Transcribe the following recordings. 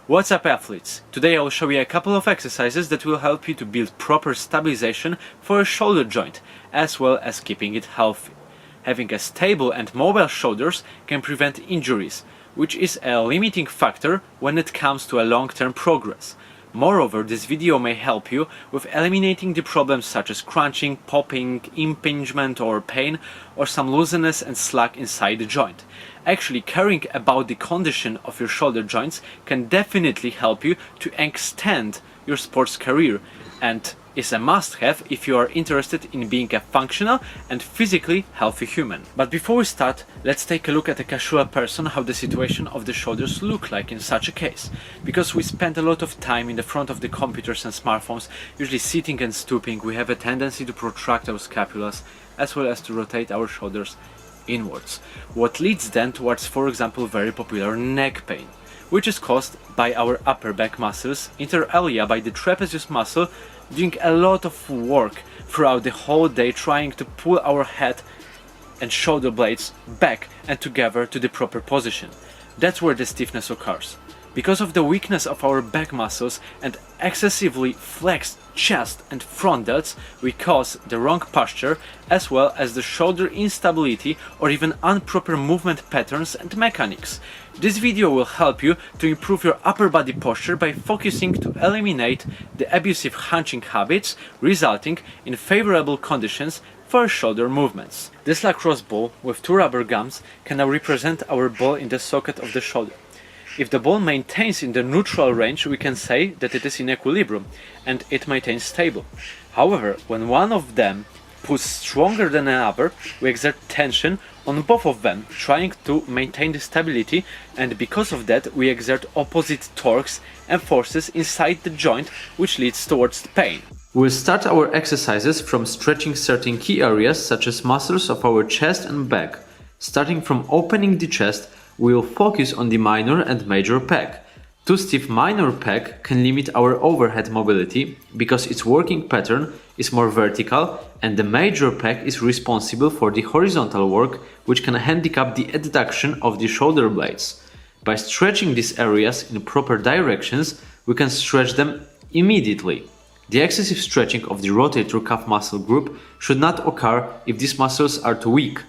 What's up, athletes? Today I will show you a couple of exercises that will help you to build proper stabilization for a shoulder joint, as well as keeping it healthy. Having a stable and mobile shoulders can prevent injuries, which is a limiting factor when it comes to a long-term progress. Moreover, this video may help you with eliminating the problems such as crunching, popping, impingement or pain, or some looseness and slack inside the joint. Actually, caring about the condition of your shoulder joints can definitely help you to extend your sports career, and is a must-have if you are interested in being a functional and physically healthy human. But before we start, let's take a look at a casual person how the situation of the shoulders look like in such a case. Because we spend a lot of time in the front of the computers and smartphones, usually sitting and stooping, we have a tendency to protract our scapulas as well as to rotate our shoulders inwards. What leads then towards, for example, very popular neck pain, which is caused by our upper back muscles, inter alia by the trapezius muscle, doing a lot of work throughout the whole day trying to pull our head and shoulder blades back and together to the proper position. That's where the stiffness occurs. Because of the weakness of our back muscles and excessively flexed chest and front delts, we cause the wrong posture as well as the shoulder instability or even improper movement patterns and mechanics. This video will help you to improve your upper body posture by focusing to eliminate the abusive hunching habits, resulting in favorable conditions for shoulder movements. This lacrosse ball with two rubber gums can now represent our ball in the socket of the shoulder. If the ball maintains in the neutral range, we can say that it is in equilibrium and it maintains stable. However, when one of them pulls stronger than another, we exert tension on both of them, trying to maintain the stability, and because of that we exert opposite torques and forces inside the joint, which leads towards the pain. We'll start our exercises from stretching certain key areas such as muscles of our chest and back. Starting from opening the chest, we'll focus on the minor and major pec. Too stiff minor pec can limit our overhead mobility because its working pattern is more vertical, and the major pec is responsible for the horizontal work, which can handicap the adduction of the shoulder blades. By stretching these areas in proper directions, we can stretch them immediately. The excessive stretching of the rotator cuff muscle group should not occur if these muscles are too weak.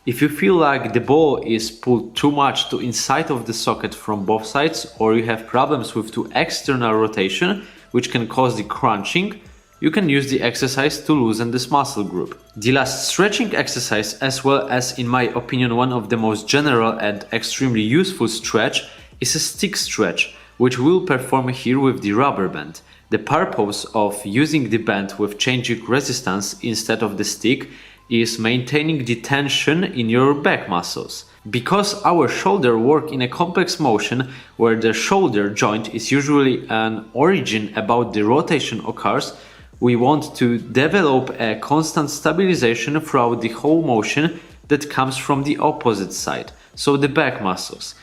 If you feel like the ball is pulled too much to inside of the socket from both sides, or you have problems with too external rotation, which can cause the crunching, you can use the exercise to loosen this muscle group. The last stretching exercise, as well as in my opinion one of the most general and extremely useful stretch, is a stick stretch, which we'll perform here with the rubber band. The purpose of using the band with changing resistance instead of the stick is maintaining the tension in your back muscles. Because our shoulder work in a complex motion where the shoulder joint is usually an origin about the rotation occurs, we want to develop a constant stabilization throughout the whole motion that comes from the opposite side, so the back muscles.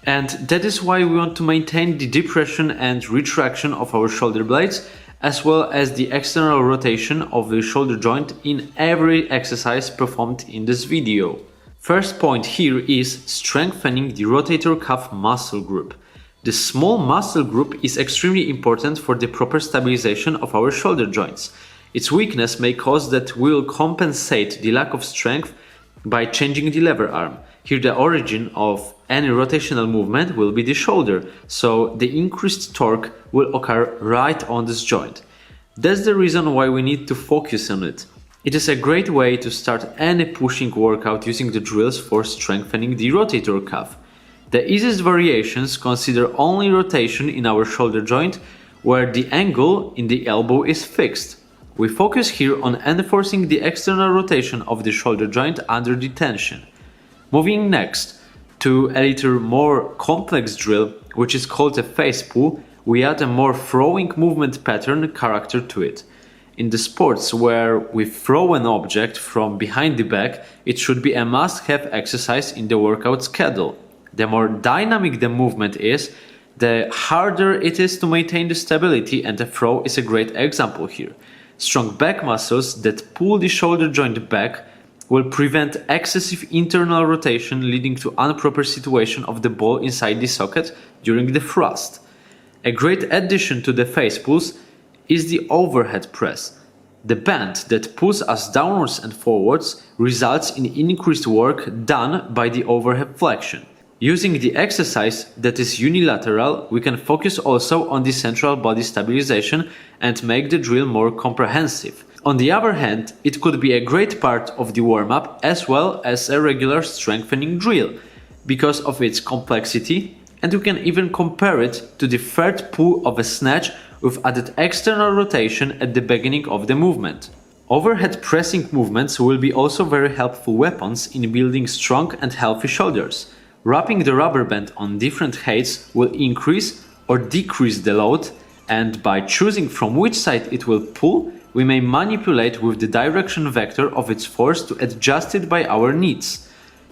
And that is why we want to maintain the depression and retraction of our shoulder blades, as well as the external rotation of the shoulder joint in every exercise performed in this video. First point here is strengthening the rotator cuff muscle group. The small muscle group is extremely important for the proper stabilization of our shoulder joints. Its weakness may cause that we will compensate the lack of strength by changing the lever arm. Here the origin of any rotational movement will be the shoulder, so the increased torque will occur right on this joint. That's the reason why we need to focus on it. It is a great way to start any pushing workout using the drills for strengthening the rotator cuff. The easiest variations consider only rotation in our shoulder joint, where the angle in the elbow is fixed. We focus here on enforcing the external rotation of the shoulder joint under the tension. Moving next to a little more complex drill, which is called a face pull, we add a more throwing movement pattern character to it. In the sports where we throw an object from behind the back, it should be a must-have exercise in the workout schedule. The more dynamic the movement is, the harder it is to maintain the stability, and the throw is a great example here. Strong back muscles that pull the shoulder joint back will prevent excessive internal rotation, leading to improper situation of the ball inside the socket during the thrust. A great addition to the face pulls is the overhead press. The band that pulls us downwards and forwards results in increased work done by the overhead flexion. Using the exercise that is unilateral, we can focus also on the central body stabilization and make the drill more comprehensive. On the other hand, it could be a great part of the warm-up as well as a regular strengthening drill because of its complexity, and we can even compare it to the third pull of a snatch with added external rotation at the beginning of the movement. Overhead pressing movements will be also very helpful weapons in building strong and healthy shoulders. Wrapping the rubber band on different heights will increase or decrease the load, and by choosing from which side it will pull, we may manipulate with the direction vector of its force to adjust it by our needs.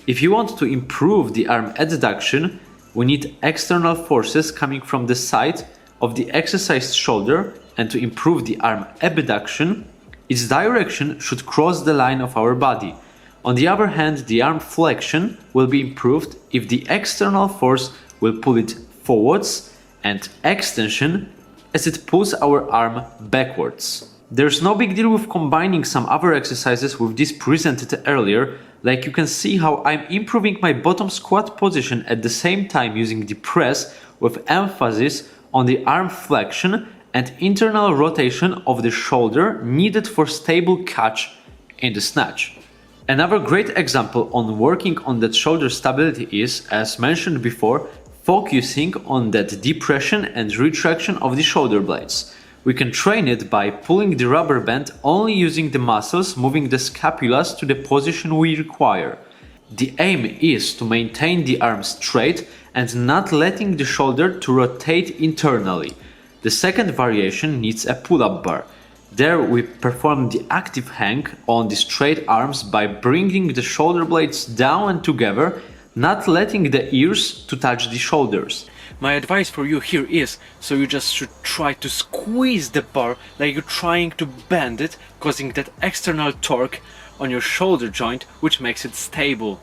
If you want to improve the arm adduction, we need external forces coming from the side of the exercised shoulder, and to improve the arm abduction, its direction should cross the line of our body. On the other hand, the arm flexion will be improved if the external force will pull it forwards, and extension as it pulls our arm backwards. There's no big deal with combining some other exercises with this presented earlier, like you can see how I'm improving my bottom squat position at the same time using the press with emphasis on the arm flexion and internal rotation of the shoulder needed for stable catch in the snatch. Another great example on working on that shoulder stability is, as mentioned before, focusing on that depression and retraction of the shoulder blades. We can train it by pulling the rubber band only using the muscles moving the scapulas to the position we require. The aim is to maintain the arm straight and not letting the shoulder to rotate internally. The second variation needs a pull-up bar. There we perform the active hang on the straight arms by bringing the shoulder blades down and together, not letting the ears to touch the shoulders. My advice for you here is, so you just should try to squeeze the bar like you're trying to bend it, causing that external torque on your shoulder joint, which makes it stable.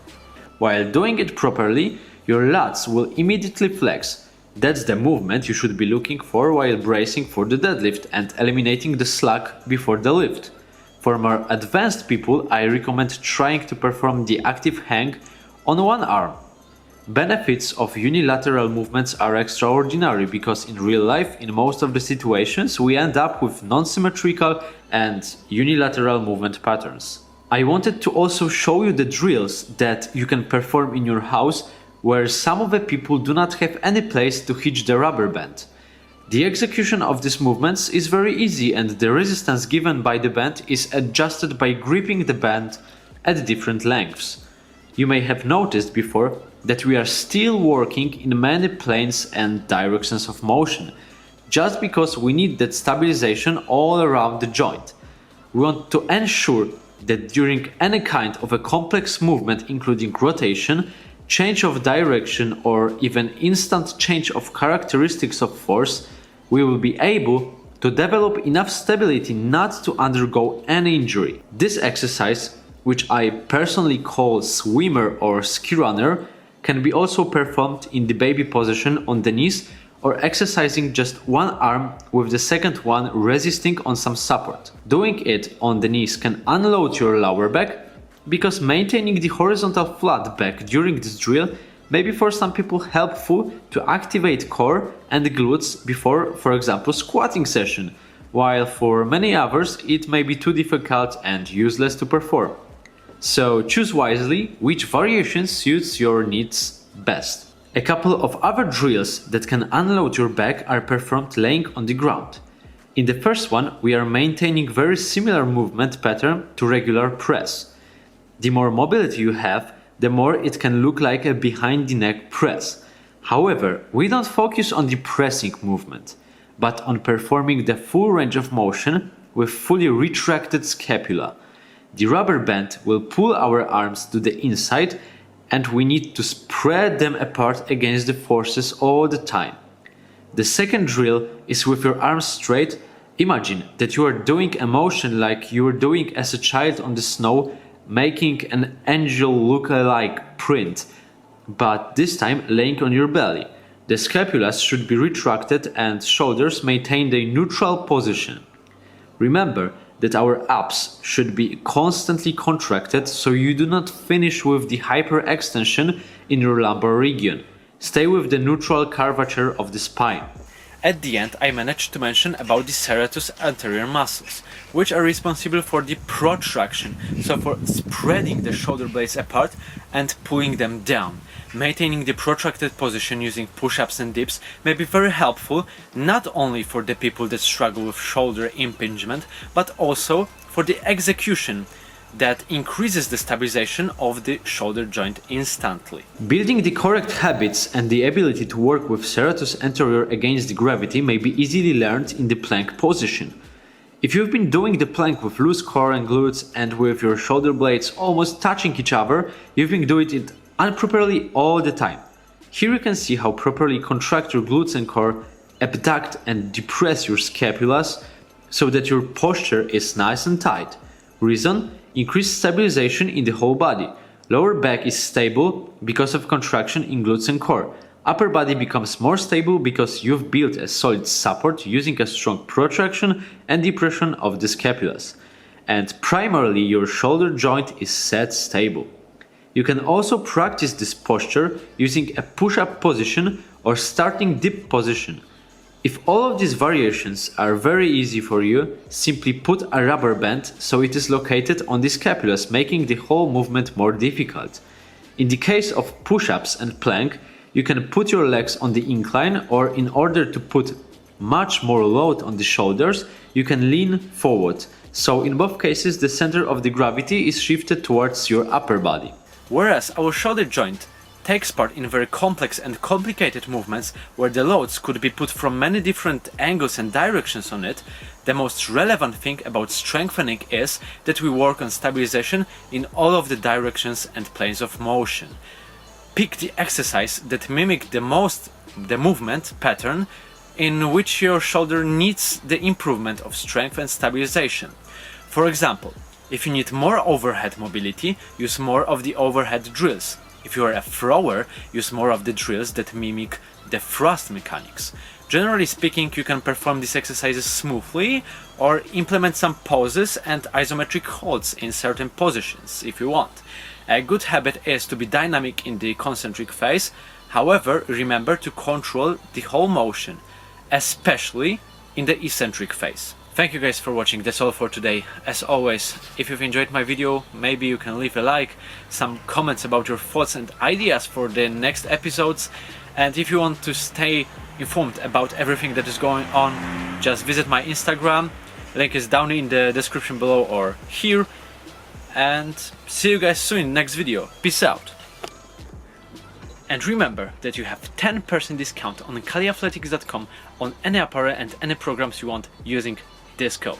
While doing it properly, your lats will immediately flex. That's the movement you should be looking for while bracing for the deadlift and eliminating the slack before the lift. For more advanced people, I recommend trying to perform the active hang on one arm. Benefits of unilateral movements are extraordinary because in real life, in most of the situations, we end up with non-symmetrical and unilateral movement patterns. I wanted to also show you the drills that you can perform in your house where some of the people do not have any place to hitch the rubber band. The execution of these movements is very easy and the resistance given by the band is adjusted by gripping the band at different lengths. You may have noticed before that we are still working in many planes and directions of motion, just because we need that stabilization all around the joint. We want to ensure that during any kind of a complex movement, including rotation, change of direction or even instant change of characteristics of force, we will be able to develop enough stability not to undergo any injury. This exercise, which I personally call swimmer or ski runner, can be also performed in the baby position on the knees or exercising just one arm with the second one resisting on some support. Doing it on the knees can unload your lower back because maintaining the horizontal flat back during this drill may be for some people helpful to activate core and glutes before, for example, squatting session, while for many others it may be too difficult and useless to perform. So choose wisely which variation suits your needs best. A couple of other drills that can unload your back are performed laying on the ground. In the first one, we are maintaining very similar movement pattern to regular press. The more mobility you have, the more it can look like a behind the neck press. However, we don't focus on the pressing movement, but on performing the full range of motion with fully retracted scapula. The rubber band will pull our arms to the inside and we need to spread them apart against the forces all the time. The second drill is with your arms straight. Imagine that you are doing a motion like you were doing as a child on the snow, making an angel look-alike print, but this time laying on your belly. The scapulas should be retracted and shoulders maintain their neutral position. Remember that our abs should be constantly contracted so you do not finish with the hyperextension in your lumbar region. Stay with the neutral curvature of the spine. At the end, I managed to mention about the serratus anterior muscles, which are responsible for the protraction, so for spreading the shoulder blades apart and pulling them down. Maintaining the protracted position using push-ups and dips may be very helpful, not only for the people that struggle with shoulder impingement, but also for the execution that increases the stabilization of the shoulder joint instantly. Building the correct habits and the ability to work with serratus anterior against the gravity may be easily learned in the plank position. If you've been doing the plank with loose core and glutes and with your shoulder blades almost touching each other, you've been doing it improperly all the time. Here you can see how properly contract your glutes and core, abduct and depress your scapulas so that your posture is nice and tight. Reason? Increased stabilization in the whole body. Lower back is stable because of contraction in glutes and core. Upper body becomes more stable because you've built a solid support using a strong protraction and depression of the scapulas. And primarily your shoulder joint is set stable. You can also practice this posture using a push-up position or starting dip position. If all of these variations are very easy for you, simply put a rubber band so it is located on the scapulas, making the whole movement more difficult. In the case of push-ups and plank, you can put your legs on the incline, or in order to put much more load on the shoulders, you can lean forward. So in both cases, the center of the gravity is shifted towards your upper body. Whereas our shoulder joint takes part in very complex and complicated movements where the loads could be put from many different angles and directions on it, the most relevant thing about strengthening is that we work on stabilization in all of the directions and planes of motion. Pick the exercise that mimic the most the movement pattern in which your shoulder needs the improvement of strength and stabilization. For example, if you need more overhead mobility, use more of the overhead drills. If you are a thrower, use more of the drills that mimic the thrust mechanics. Generally speaking, you can perform these exercises smoothly or implement some poses and isometric holds in certain positions if you want. A good habit is to be dynamic in the concentric phase, however, remember to control the whole motion, especially in the eccentric phase. Thank you guys for watching, that's all for today. As always, if you've enjoyed my video, maybe you can leave a like, some comments about your thoughts and ideas for the next episodes, and if you want to stay informed about everything that is going on, just visit my Instagram, link is down in the description below or here, and see you guys soon in the next video. Peace out! And remember that you have 10% discount on caliathletics.com on any apparel and any programs you want using this code.